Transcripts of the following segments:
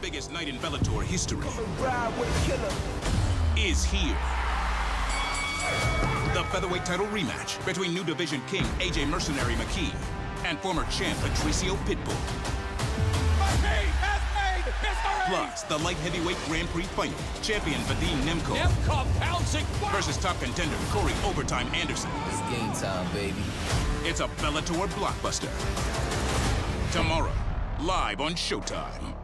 biggest night in Bellator history is here. The featherweight title rematch between new division king AJ Mercenary Mckee and former champ Patricio Pitbull. Mckee has made history! Plus, the light heavyweight Grand Prix final, champion Vadim Nemkov pouncing versus top contender Corey Overtime Anderson. It's game time, baby. It's a Bellator blockbuster. Tomorrow, live on Showtime.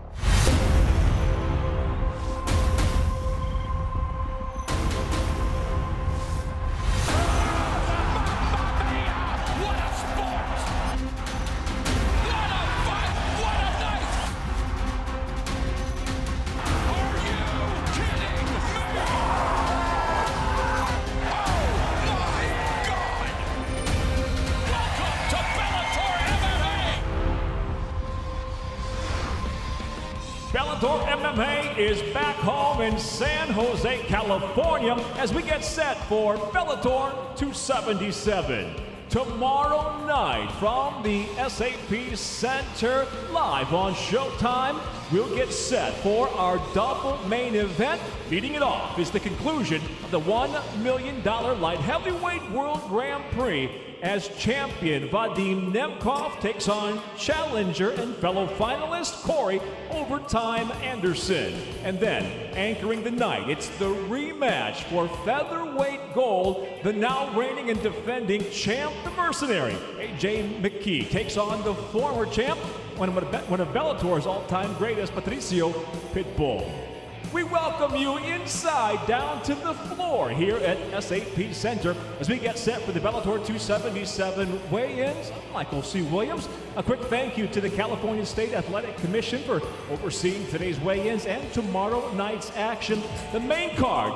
What a sport! What a fight! What a night! Are you kidding me? Oh my God! Welcome to Bellator MMA! Bellator MMA is back home in San Jose, California, as we get set for Bellator 277. Tomorrow night from the SAP Center, live on Showtime, we'll get set for our double main event. Leading it off is the conclusion of the $1 million light heavyweight World Grand Prix as champion Vadim Nemkov takes on challenger and fellow finalist Corey Overtime Anderson. And then, anchoring the night, it's the rematch for featherweight gold. The now reigning and defending champ, the Mercenary, AJ Mckee, takes on the former champ, one of Bellator's all-time greatest, Patricio Pitbull. We welcome you inside down to the floor here at SAP Center as we get set for the Bellator 277 weigh-ins. I'm Michael C. Williams. A quick thank you to the California State Athletic Commission for overseeing today's weigh-ins and tomorrow night's action. The main card.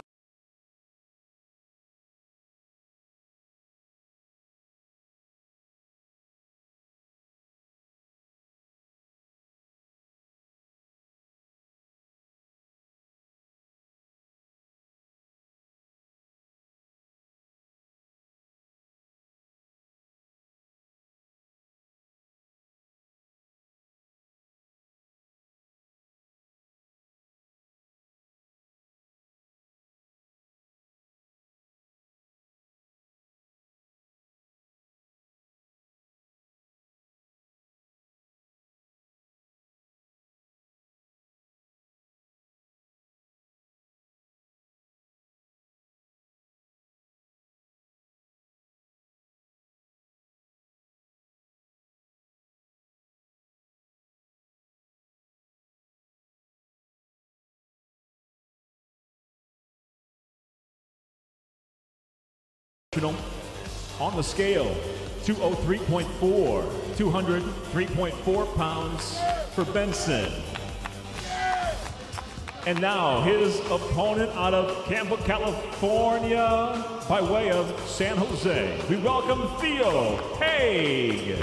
On the scale, 203.4, 203.4 pounds for Benson. And now his opponent out of Campbell, California, by way of San Jose. We welcome Theo Haig.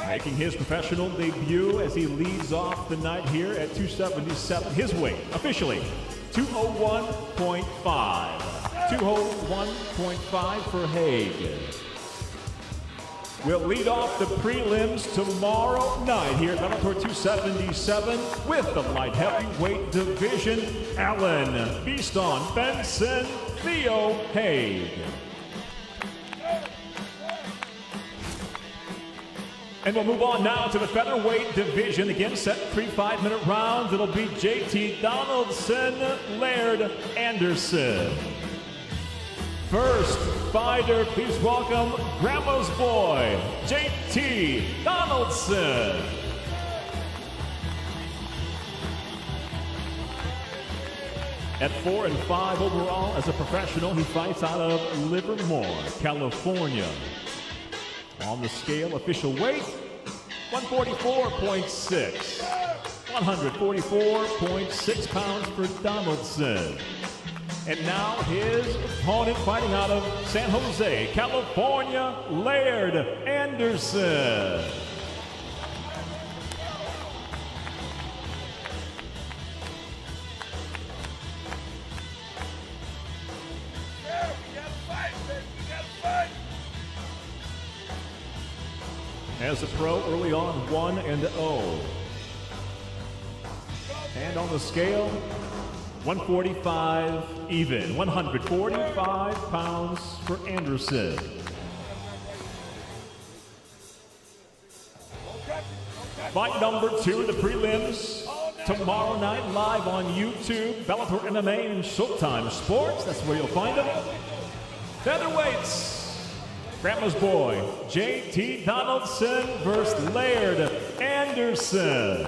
Making his professional debut as he leads off the night here at 277. His weight, officially, 201.5. 201.5 for Haig. We'll lead off the prelims tomorrow night here at Bellator 277 with the light heavyweight division. Allen Beaston Benson, Theo Haig. And we'll move on now to the featherweight division. Again, set 3 5-minute rounds. It'll be JT Donaldson, Laird Anderson. First fighter, please welcome Grandma's boy, JT Donaldson. At 4-5 overall as a professional, he fights out of Livermore, California. On the scale, official weight, 144.6. 144.6 pounds for Donaldson. And now his opponent fighting out of San Jose, California, Laird Anderson. As a pro, early on, 1-0. And on the scale, 145 even. 145 pounds for Anderson. Fight number 2, the prelims, tomorrow night live on YouTube, Bellator MMA and Showtime Sports. That's where you'll find them. Featherweights, Grandma's Boy, JT Donaldson versus Laird Anderson.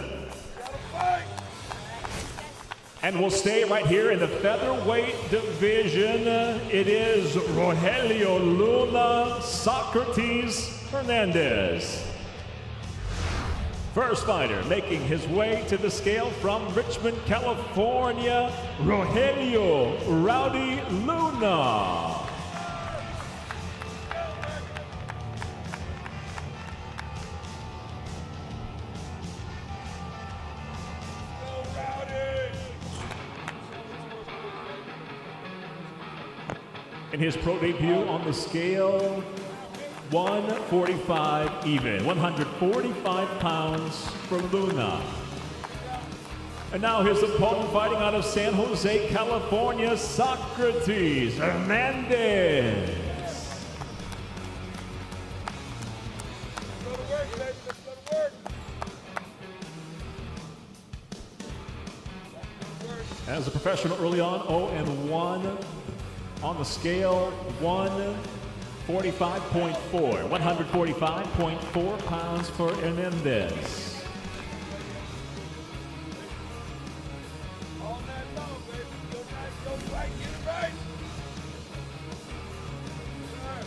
And we'll stay right here in the featherweight division. It is Rogelio Luna, Socrates Hernandez. First fighter making his way to the scale from Richmond, California, Rogelio Rowdy Luna. In his pro debut on the scale, 145 even, 145 pounds for Luna. And now his opponent fighting out of San Jose, California, Socrates Hernandez. As a professional early on, 0-1. On the scale, 145.4, 145.4 pounds for Hernandez.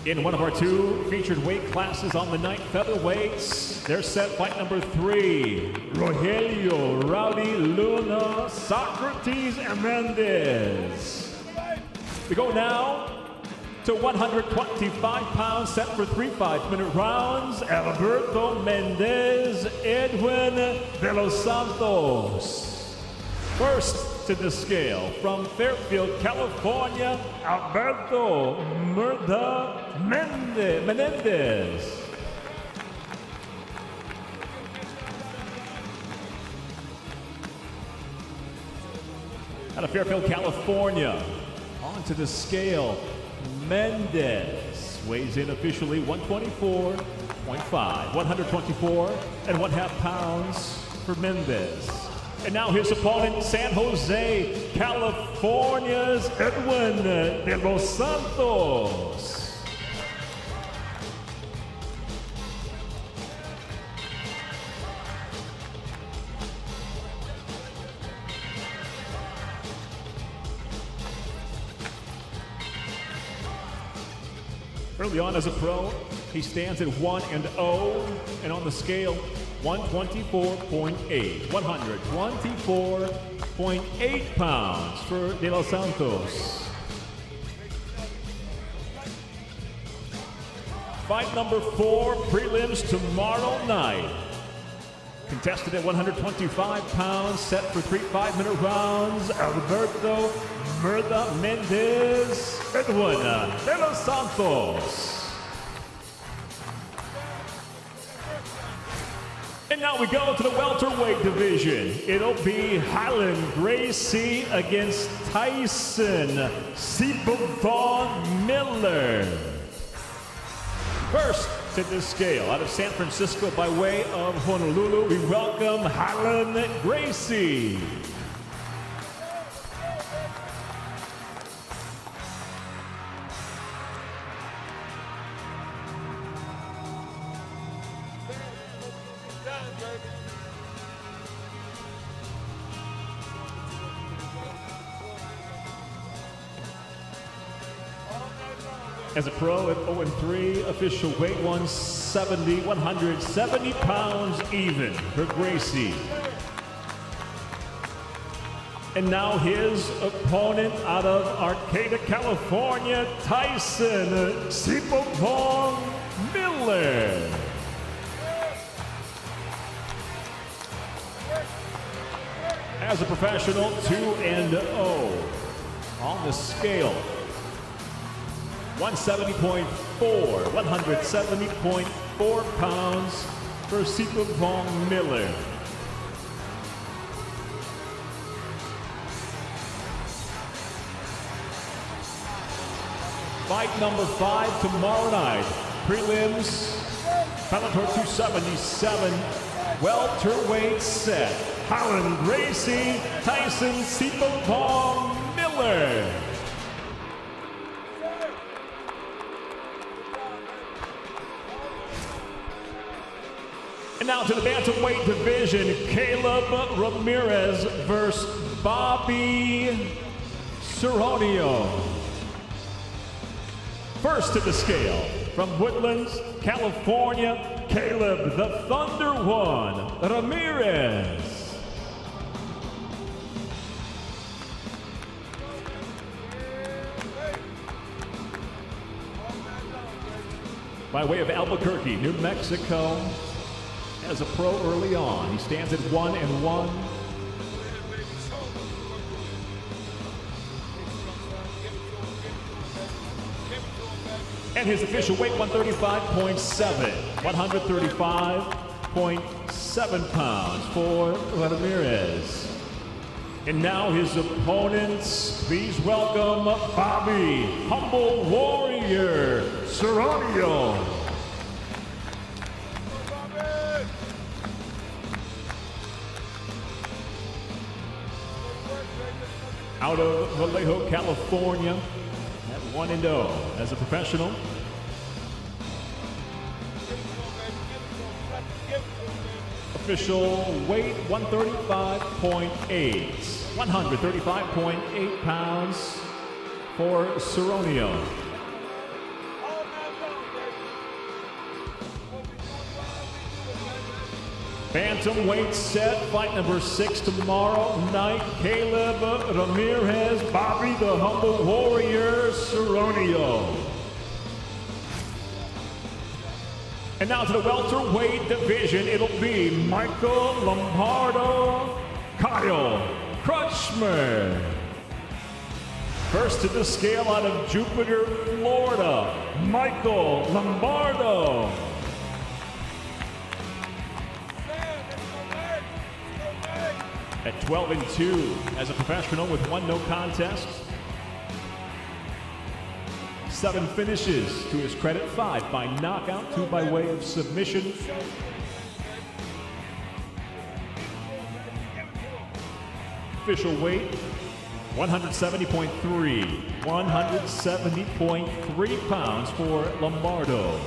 In one of our 2 featured weight classes on the night, featherweights, they're set fight number 3. Rogelio Rowdy Luna, Socrates Hernandez. We go now to 125 pounds, set for 3 5-minute rounds. Alberto Mendez, Edwin de los Santos. First to the scale from Fairfield, California, Alberto Menendez. Out of Fairfield, California. To the scale, Mendez weighs in officially 124.5, 124.5 pounds for Mendez. And now his opponent, San Jose, California's Edwin de los Santos. Early on as a pro, he stands at 1-0, and on the scale, 124.8. 124.8 pounds for De Los Santos. Fight number 4, prelims tomorrow night. Contested at 125 pounds, set for 3 5-minute rounds, Alberto Mendez, Edwin de los Santos. And now we go to the welterweight division. It'll be Highland Gracie against Tyson Seabothon Miller. First to the scale, out of San Francisco by way of Honolulu, we welcome Highland Gracie. As a pro at 0-3, official weight 170 pounds even for Gracie. And now his opponent out of Arcata, California, Tyson Seabothon Miller. As a professional, 2-0 on the scale. 170.4 pounds for Sipavong Miller. Fight number 5 tomorrow night. Prelims, Bellator 277, welterweight set. Holland Racing, Tyson Sipavong Miller. And now to the bantamweight division, Caleb Ramirez versus Bobby Cerronio. First to the scale, from Woodlands, California, Caleb the Thunder One Ramirez. By way of Albuquerque, New Mexico, as a pro early on, he stands at 1-1. And his official weight, 135.7. 135.7 pounds for Ramirez. And now his opponents, please welcome Bobby Humble Warrior Cerronio. Out of Vallejo, California, at 1-0 as a professional. Official weight, 135.8. 135.8 pounds for Cerronio. Bantamweight set, fight number 6 tomorrow night. Caleb Ramirez, Bobby the Humble Warrior Cerronio. And now to the welterweight division, it'll be Michael Lombardo, Kyle Crutchmer. First to the scale out of Jupiter, Florida, Michael Lombardo. At 12-2 as a professional with 1 no contest. 7 finishes to his credit, 5 by knockout, 2 by way of submission. Official weight, 170.3. 170.3 pounds for Lombardo.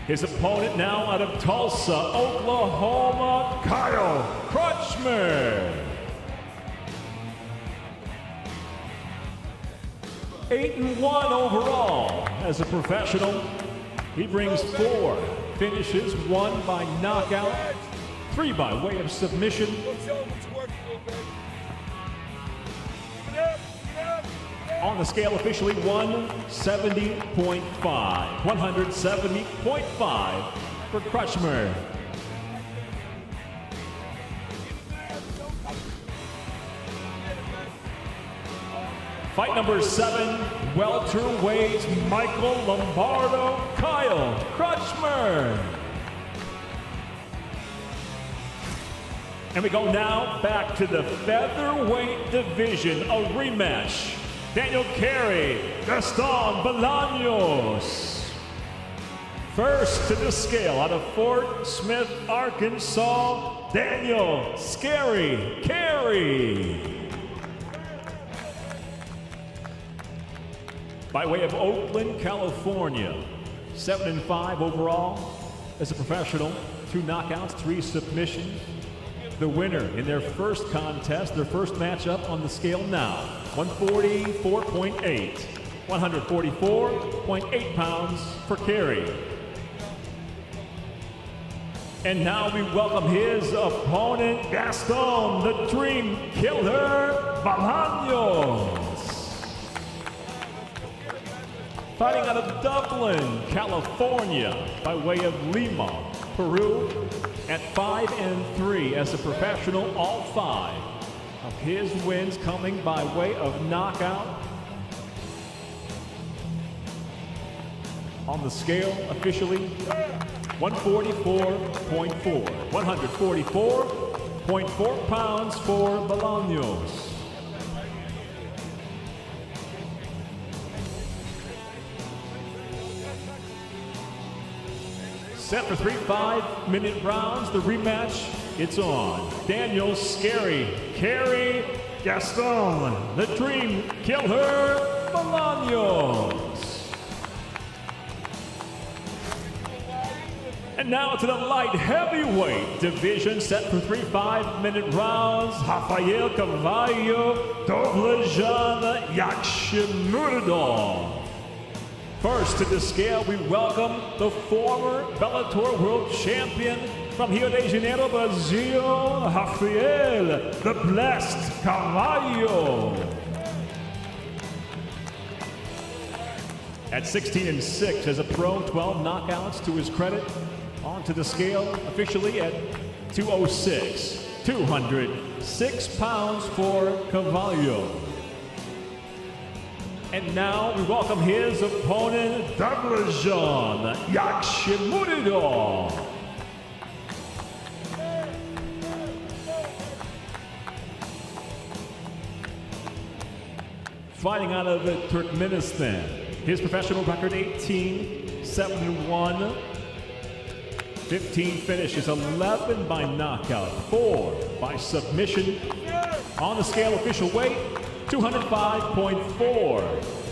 His opponent now out of Tulsa, Oklahoma, Kyle Crutchmer. 8-1 overall as a professional. He brings 4 finishes, 1 by knockout, 3 by way of submission. On the scale officially, 170.5. 170.5 for Crutchmer. Fight number 7, welterweight Michael Lombardo, Kyle Crutchmer. And we go now back to the featherweight division, a rematch. Daniel Carey, Gaston Bolaños. First to the scale out of Fort Smith, Arkansas, Daniel Scary Carey. By way of Oakland, California, 7-5 overall as a professional, 2 knockouts, 3 submissions. The winner in their first contest, their first matchup on the scale now, 144.8. 144.8 pounds for Carey. And now we welcome his opponent, Gaston the Dream Killer Bolaños. Fighting out of Dublin, California, by way of Lima, Peru, at 5-3 as a professional, all 5 of his wins coming by way of knockout. On the scale officially, 144.4. 144.4 pounds for Bolaños. Set for 3 5-minute rounds. The rematch, it's on. Daniel Scary, Kerry Gaston, the Dream Killer Bolaños. And now to the light heavyweight division, set for 3 5-minute rounds. Rafael Carvalho, Doblejan Yakshimurdov. First to the scale, we welcome the former Bellator World Champion from Rio de Janeiro, Brazil, Rafael the Blessed Carvalho. At 16-6 as a pro, 12 knockouts to his credit. Onto the scale officially at 206. 206 pounds for Carvalho. And now we welcome his opponent, Doblejan Yakshimurdov. Fighting out of Turkmenistan. His professional record 18-7-1. 15 finishes, 11 by knockout, 4 by submission. On the scale, official weight, 205.4.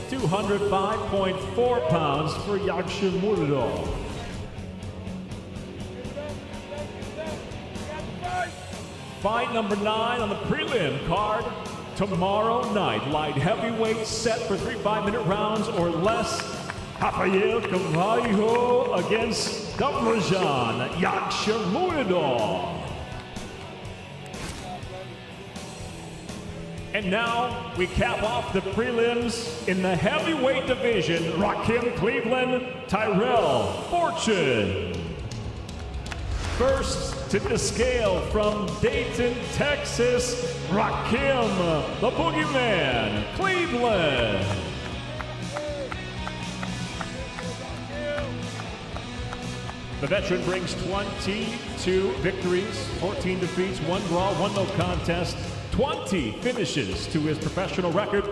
205.4 pounds for Yakshimurdov. Fight number 9 on the prelim card. Tomorrow night, light heavyweight, set for 3 5-minute rounds or less. Rafael Carvalho against Doblejan Yakshimurdov. And now we cap off the prelims in the heavyweight division. Rakim Cleveland, Tyrell Fortune. First to the scale from Dayton, Texas, Rakim, the Boogeyman, Cleveland. The veteran brings 22 victories, 14 defeats, 1 draw, 1 no contest, 20 finishes to his professional record.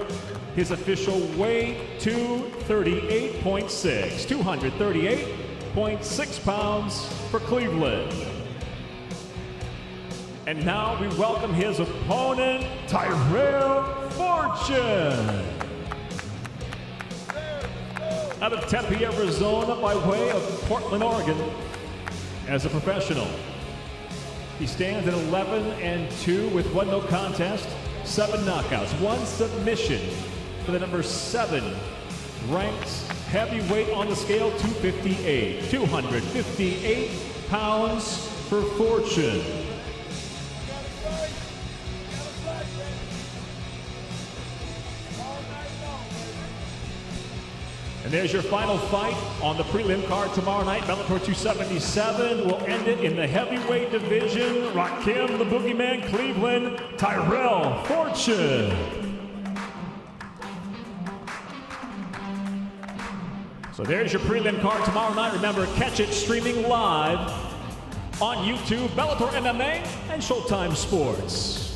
His official weight, 238.6. 238.6 pounds for Cleveland. And now we welcome his opponent, Tyrell Fortune. Out of Tempe, Arizona, by way of Portland, Oregon, as a professional. He stands at 11-2 with 1 no contest, 7 knockouts, 1 submission for the number 7 ranked heavyweight on the scale, 258. 258 pounds for Fortune. And there's your final fight on the prelim card tomorrow night. Bellator 277 will end it in the heavyweight division. Rakim, the Boogeyman, Cleveland, Tyrell Fortune. So there's your prelim card tomorrow night. Remember, catch it streaming live on YouTube, Bellator MMA, and Showtime Sports.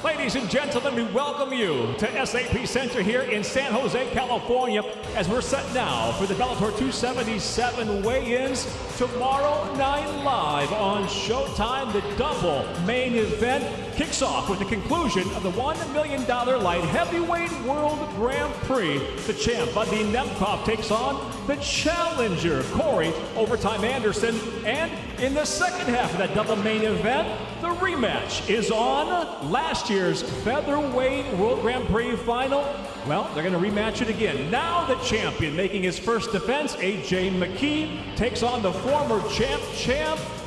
Ladies and gentlemen, we welcome you to SAP Center here in San Jose, California, as we're set now for the Bellator 277 weigh-ins tomorrow night live on Showtime. The double main event kicks off with the conclusion of the $1 million light heavyweight World Grand Prix. The champ, Vadim Nemkov, takes on the challenger, Corey Overtime Anderson. And in the second half of that double main event, the rematch is on last year's featherweight World Grand Prix final. Well, they're going to rematch it again. Now the champion making his first defense, Mckee, takes on the former champ,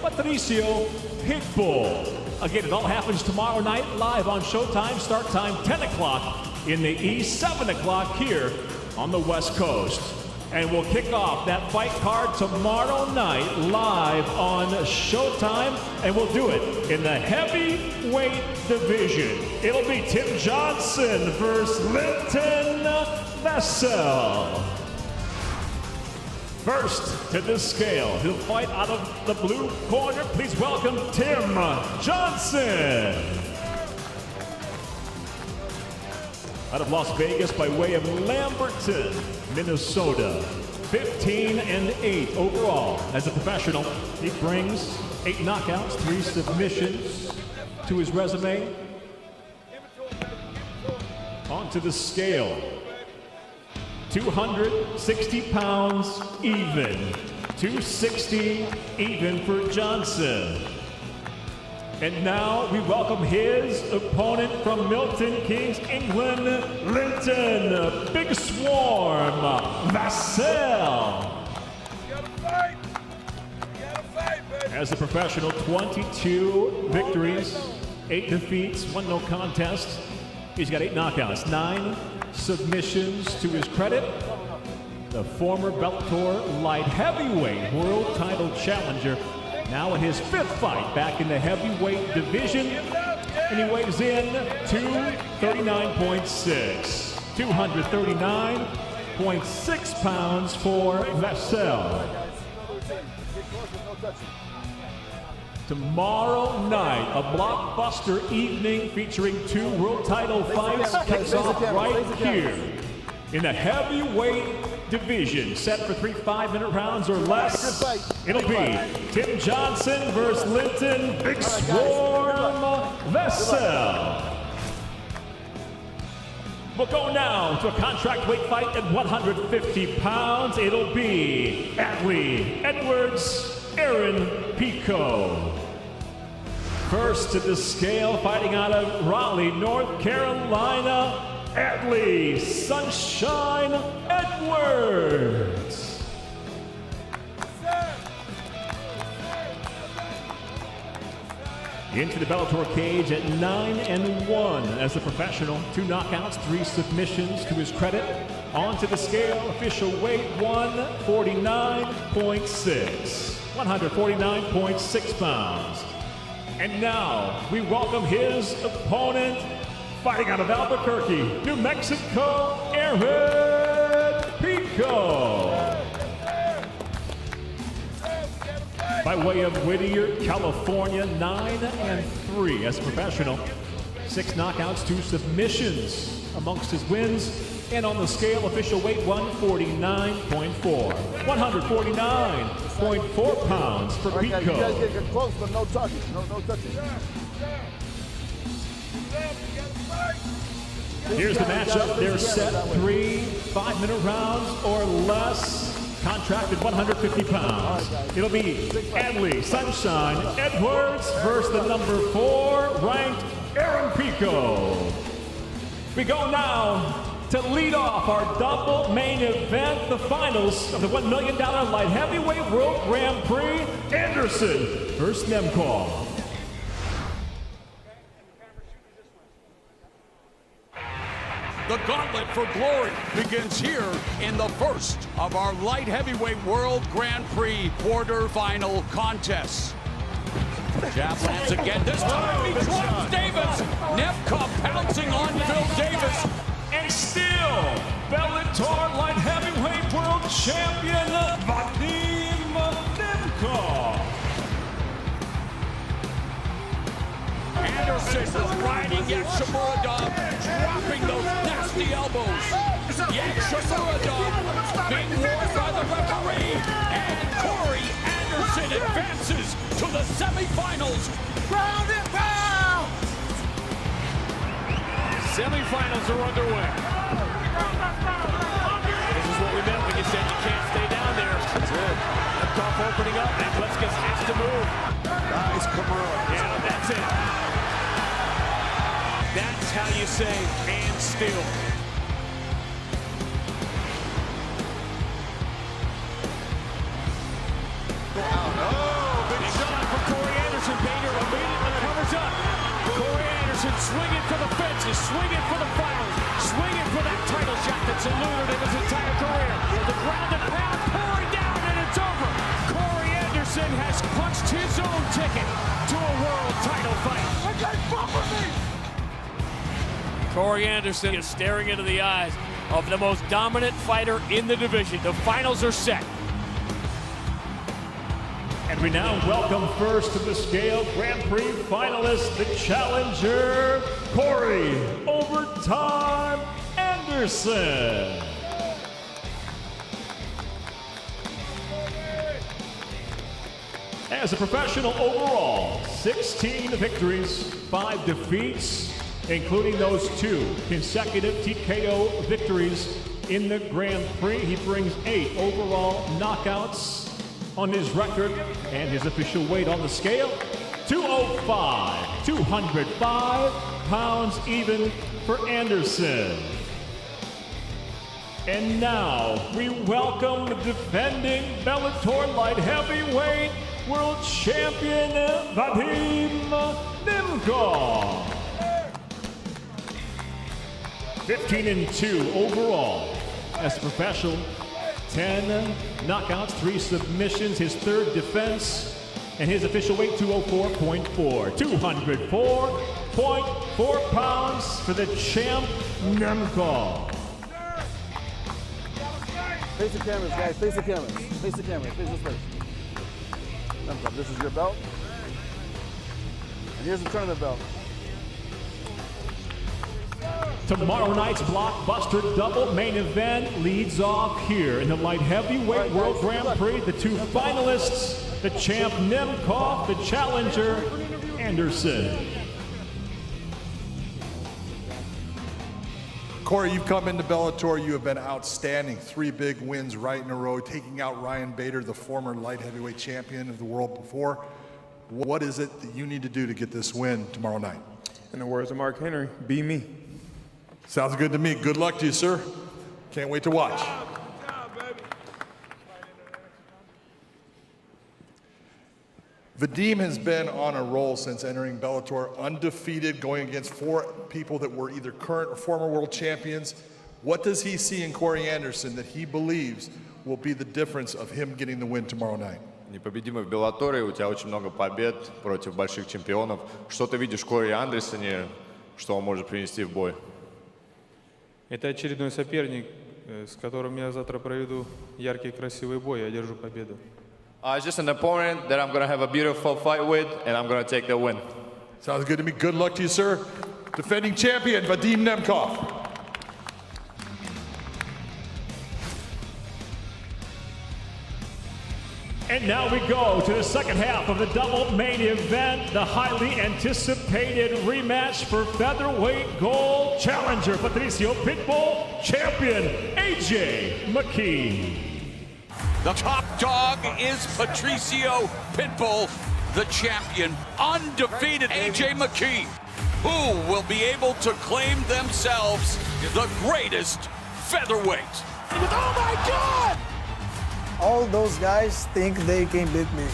Patricio Pitbull. Again, it all happens tomorrow night live on Showtime. Start time 10 o'clock in the East, 7 o'clock here on the West Coast. And we'll kick off that fight card tomorrow night live on Showtime, and we'll do it in the heavyweight division. It'll be Tim Johnson versus Linton Vassell. First to the scale, he'll fight out of the blue corner. Please welcome Tim Johnson. Out of Las Vegas by way of Lamberton, Minnesota. 15-8 overall as a professional. He brings 8 knockouts, 3 submissions to his resume. Onto the scale. 260 pounds even. 260 even for Johnson. And now we welcome his opponent from Milton Keynes, England, Linton Big Swarm Vassell. As a professional, 22 victories, 8 defeats, 1 no contest. He's got 8 knockouts, 9 submissions to his credit. The former Bellator light heavyweight world title challenger, now in his 5th fight back in the heavyweight division, and he weighs in 239.6. 239.6 pounds for Vassell. Tomorrow night, a blockbuster evening featuring 2 world title fights kicks off right here in the heavyweight division, set for 3 5-minute rounds or less. It'll be Tim Johnson versus Linton Big Swarm Vassell. We'll go now to a contract weight fight at 150 pounds. It'll be Atlee Edwards, Aaron Pico. First to the scale, fighting out of Raleigh, North Carolina, Atlee Sunshine Edwards. Into the Bellator cage at 9-1 as a professional. 2 knockouts, 3 submissions to his credit. Onto the scale, official weight 149.6. 149.6 pounds. And now we welcome his opponent, fighting out of Albuquerque, New Mexico, Aaron Pico. By way of Whittier, California, 9-3 as a professional. 6 knockouts, 2 submissions amongst his wins. And on the scale, official weight 149.4. 149.4 pounds for Pico. You guys get close, but no touching. No touching. Here's the matchup. They're set 3 5-minute rounds or less. Contracted 150 pounds. It'll be Atlee Sunshine Edwards versus the number 4 ranked Aaron Pico. We go now to lead off our double main event, the finals of the $1 million light heavyweight world Grand Prix. Anderson versus Mckee. The gauntlet for glory begins here in the first of our light heavyweight world Grand Prix quarterfinal contests. Jab lands again. This time he drops Davis. Mckee pouncing on Phil Davis. And still, Bellator light heavyweight world champion, Vadim Mckee. Anderson riding Yakshimuradov, dropping those nasty elbows. Yakshimuradov being warned by the referee. And Corey Anderson advances to the semifinals. Ground and pound! Semifinals are underway. This is what we meant when you said you can't stay down there. That's it. Mckee opening up, and Bleskis has to move. Nice, Kamara. Yeah, that's it. That's how you say, and still. Big shot for Corey Anderson. Bader immediately covers up. Corey Anderson swinging for the fences, swinging for the finals, swinging for that title shot that's eluded him his entire career. The ground and pound pouring down, and it's over. Corey Anderson has punched his own ticket to a world title fight. That guy fuck with me! Corey Anderson is staring into the eyes of the most dominant fighter in the division. The finals are set. And we now welcome first to the scale Grand Prix finalist, the challenger, Corey Overtime Anderson. As a professional overall, 16 victories, 5 defeats, including those 2 consecutive TKO victories in the Grand Prix. He brings 8 overall knockouts on his record, and his official weight on the scale, 205, 205 pounds even for Anderson. And now we welcome the defending Bellator light heavyweight world champion Vadim Nemkov. 15-2 overall as a professional. 10 knockouts, 3 submissions, his 3rd defense, and his official weight 204.4. 204.4 pounds for the champ Nemkov. Face the cameras, guys. Face the cameras. Face the cameras. Face this face. Nemkov, this is your belt. And here's the tournament belt. Tomorrow night's blockbuster double main event leads off here in the light heavyweight World Grand Prix. The 2 finalists, the champ Nemkov, the challenger Anderson. Corey, you've come into Bellator. You have been outstanding. 3 big wins right in a row, taking out Ryan Bader, the former light heavyweight champion of the world before. What is it that you need to do to get this win tomorrow night? In the words of Mark Henry, be me. Sounds good to me. Good luck to you, sir. Can't wait to watch. Vadim has been on a roll since entering Bellator, undefeated, going against 4 people that were either current or former world champions. What does he see in Corey Anderson that he believes will be the difference of him getting the win tomorrow night? Непобедимый в Беллаторе, у тебя очень много побед против больших чемпионов. Что ты видишь в Корey Андерсоне, что он может принести в бой? Это очередной соперник, с которым я завтра проведу яркий, красивый бой и одержу победу. It's just an opponent that I'm going to have a beautiful fight with, and I'm going to take the win. Sounds good to me. Good luck to you, sir. Defending champion, Vadim Nemkov. And now we go to the second half of the double main event, the highly anticipated rematch for featherweight gold challenger Patricio Pitbull, champion AJ Mckee. The top dog is Patricio Pitbull, the champion, undefeated AJ Mckee. Who will be able to claim themselves the greatest featherweight? Oh my God! All those guys think they can beat me,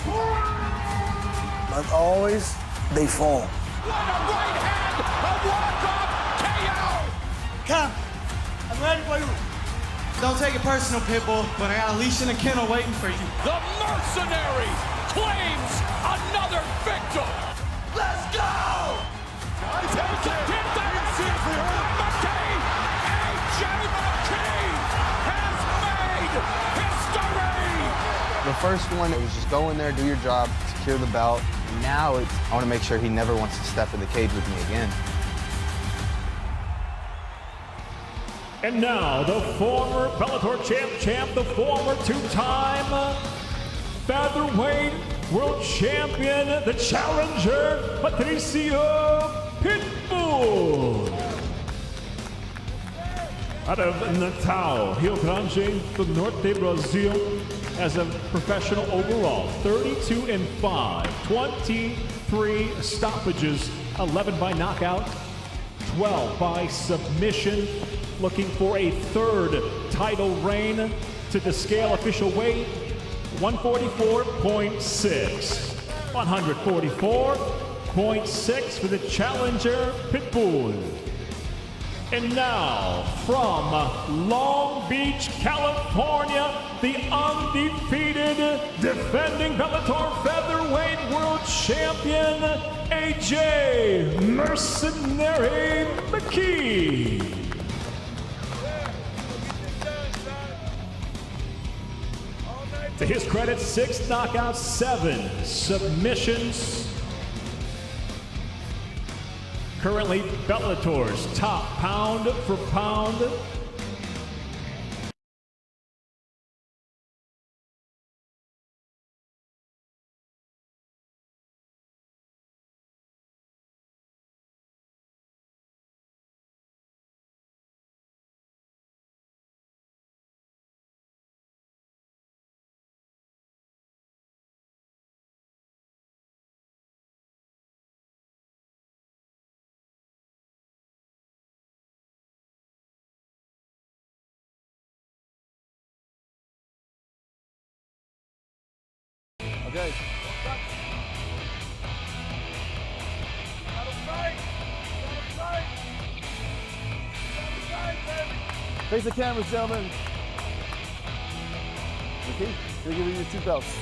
but always they fall. What a right hand! A walk-off KO! Come, I'm ready for you. Don't take it personal, Pitbull, but I got a leash in the kennel waiting for you. The mercenary claims another victim. Let's go! He takes it. Mckee! AJ Mckee has made history! The first one, it was just go in there, do your job, secure the belt. And now it's, I want to make sure he never wants to step in the cage with me again. And now the former Bellator champ, the former 2-time featherweight world champion, the challenger, Patricio Pitbull. Out of Natal, Rio Grande do Norte, Brazil, as a professional overall, 32-5, 23 stoppages, 11 by knockout, 12 by submission. Looking for a 3rd title reign to the scale official weight, 144.6. 144.6 for the challenger, Pitbull. And now, from Long Beach, California, the undefeated, defending Bellator featherweight world champion, AJ Mercenary Mckee. To his credit, 6 knockouts, 7 submissions. Currently Bellator's top pound for pound. Okay. Face the cameras, gentlemen. Okay, we'll give you your 2 belts.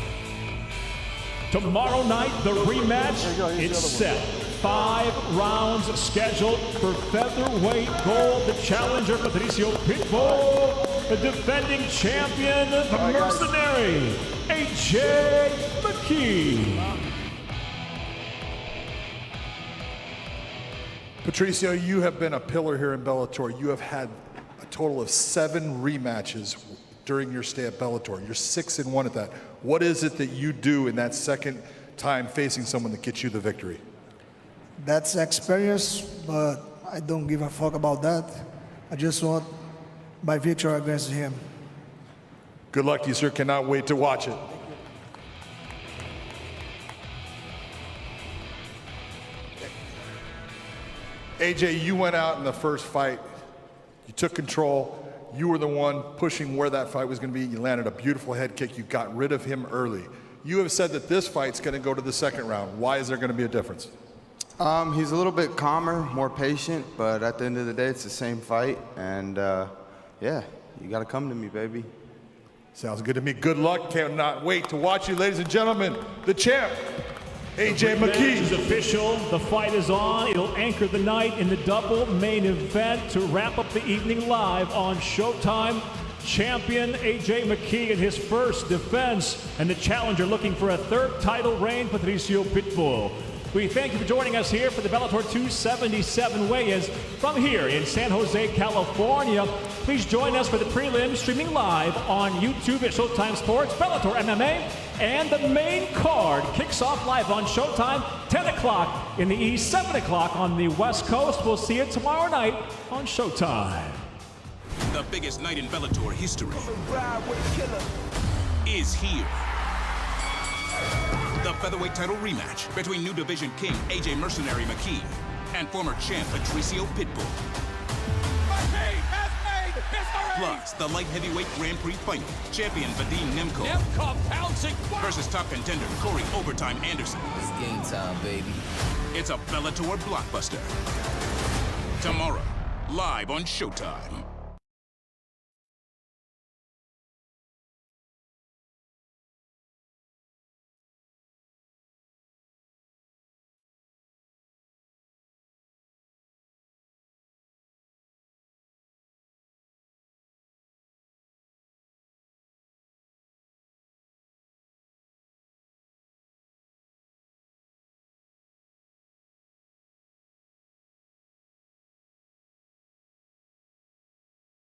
Tomorrow night, the rematch. It's set. 5 rounds scheduled for featherweight gold. The challenger, Patricio Pitbull. The defending champion, the mercenary, AJ Mckee. Patricio, you have been a pillar here in Bellator. You have had a total of 7 rematches during your stay at Bellator. You're 6-1 at that. What is it that you do in that second time facing someone that gets you the victory? That's experience, but I don't give a fuck about that. I just want my victory against him. Good luck to you, sir. Cannot wait to watch it. AJ, you went out in the first fight. You took control. You were the one pushing where that fight was going to be. You landed a beautiful head kick. You got rid of him early. You have said that this fight's going to go to the second round. Why is there going to be a difference? He's a little bit calmer, more patient, but at the end of the day, it's the same fight. And yeah, you got to come to me, baby. Sounds good to me. Good luck. Cannot wait to watch you, ladies and gentlemen. The champ, AJ Mckee. Is official. The fight is on. It'll anchor the night in the double main event to wrap up the evening live on Showtime. Champion AJ Mckee in his first defense, and the challenger looking for a 3rd title reign, Patricio Pitbull. We thank you for joining us here for the Bellator 277 weigh-ins from here in San Jose, California. Please join us for the prelim streaming live on YouTube at Showtime Sports, Bellator MMA, and the main card kicks off live on Showtime, 10 o'clock in the East, 7 o'clock on the West Coast. We'll see you tomorrow night on Showtime. The biggest night in Bellator history is here. The featherweight title rematch between new division king AJ Mercenary Mckee and former champ Patricio Pitbull. Plus, the light heavyweight Grand Prix final, champion Vadim Nemkov versus top contender Corey Overtime Anderson. It's game time, baby. It's a Bellator blockbuster. Tomorrow, live on Showtime.